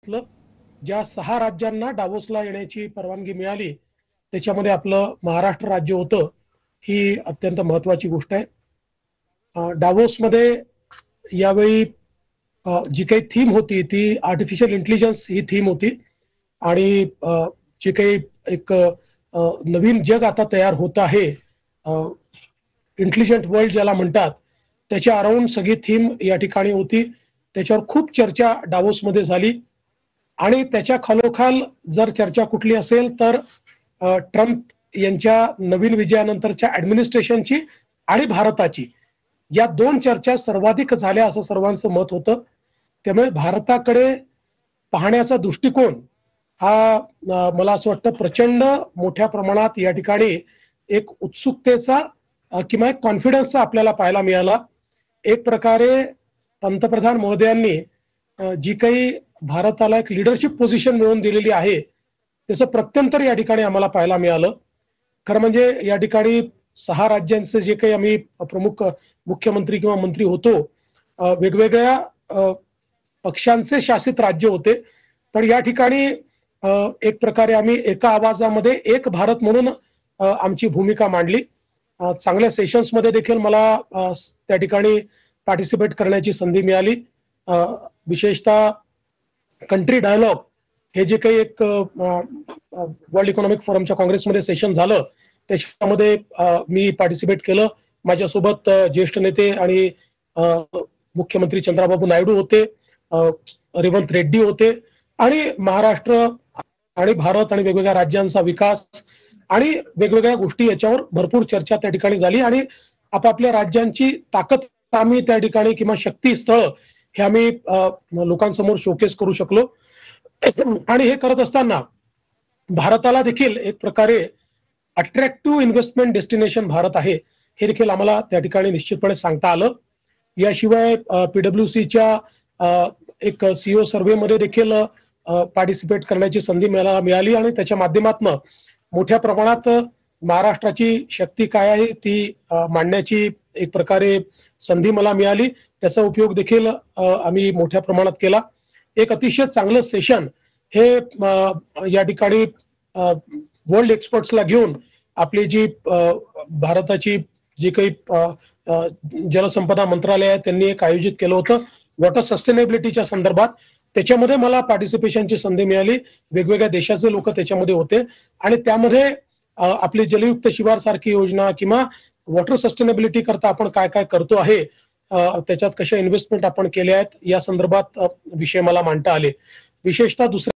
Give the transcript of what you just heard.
ज्या 6 राज्यांना डावोसला येण्याची परवानगी मिळाली त्याच्यामध्ये आपलं महाराष्ट्र राज्य होतं। ही अत्यंत महत्त्वाची गोष्ट आहे। डावोसमध्ये यावेळी जी काही थीम होती ती आर्टिफिशियल इंटेलिजन्स ही थीम होती आणि जे काही एक नवीन जग आता तयार होत आहे, इंटेलिजंट वर्ल्ड ज्याला म्हणतात, त्याच्या अराउंड सगळी थीम या ठिकाणी होती। त्याच्यावर खूप चर्चा डावोसमध्ये झाली आणि त्याच्या खालोखाल जर चर्चा कुठली असेल तर ट्रम्प यांच्या नवीन विजयानंतरच्या ॲडमिनिस्ट्रेशनची आणि भारताची, या दोन चर्चा सर्वाधिक झाल्या असं सर्वांचं मत होतं। त्यामुळे भारताकडे पाहण्याचा दृष्टिकोन हा मला असं वाटतं प्रचंड मोठ्या प्रमाणात या ठिकाणी एक उत्सुकतेचा किंवा एक कॉन्फिडन्सचा आपल्याला पाहायला मिळाला। एक प्रकारे पंतप्रधान महोदयांनी जी काही भारताला एक लीडरशिप पोझिशन मिळवून दिलेली आहे त्याचं प्रत्यंतर या ठिकाणी आम्हाला पाहायला मिळालं। खरं म्हणजे या ठिकाणी 6 राज्यांचे जे काही आम्ही प्रमुख मुख्यमंत्री किंवा मंत्री होतो, वेगवेगळ्या पक्षांचे शासित राज्य होते, पण या ठिकाणी एक प्रकारे आम्ही एका आवाजामध्ये एक भारत म्हणून आमची भूमिका मांडली। चांगल्या सेशन्समध्ये देखील मला त्या ठिकाणी पार्टिसिपेट करण्याची संधी मिळाली। विशेषतः कंट्री डायलॉग हे जे काही एक वर्ल्ड इकॉनॉमिक फोरमच्या काँग्रेसमध्ये सेशन झालं त्याच्यामध्ये मी पार्टिसिपेट केलं। माझ्यासोबत ज्येष्ठ नेते आणि मुख्यमंत्री चंद्राबाबू नायडू होते, रेवंत रेड्डी होते आणि महाराष्ट्र आणि भारत आणि वेगवेगळ्या राज्यांचा विकास आणि वेगवेगळ्या गोष्टी याच्यावर भरपूर चर्चा त्या ठिकाणी झाली आणि आपापल्या राज्यांची ताकद आम्ही त्या ठिकाणी किंवा शक्ती स्थळ हे आम्ही लोकांसमोर शोकेस करू शकलो। आणि हे करत असताना भारताला देखील एक प्रकारे अट्रॅक्टिव्ह इन्व्हेस्टमेंट डेस्टिनेशन भारत आहे हे देखील आम्हाला त्या ठिकाणी निश्चितपणे सांगता आलं। याशिवाय PwCच्या एक CEO सर्व्हेमध्ये देखील पार्टिसिपेट करण्याची संधी मला मिळाली आणि त्याच्या माध्यमातून मोठ्या प्रमाणात महाराष्ट्राची शक्ती काय आहे ती मांडण्याची एक प्रकारे संधी मला मिळाली। त्याचा उपयोग देखील आम्ही मोठ्या प्रमाणात केला। एक अतिशय चांगलं सेशन हे या ठिकाणी वर्ल्ड एक्सपर्ट्सला घेऊन आपली जी भारताची जी काही जलसंपदा मंत्रालय आहे त्यांनी एक आयोजित केलं होतं वॉटर सस्टेनेबिलिटीच्या संदर्भात। त्याच्यामध्ये मला पार्टिसिपेशनची संधी मिळाली। वेगवेगळ्या देशाचे लोक त्याच्यामध्ये होते आणि त्यामध्ये आपली जलयुक्त शिवार सारखी योजना किंवा वॉटर सस्टेनेबिलिटी करता आपण काय काय करतो आहे, त्याच्यात कशा इन्व्हेस्टमेंट आपण केल्या आहेत या संदर्भात विषय मला मांडता आले। विशेषतः दुसऱ्या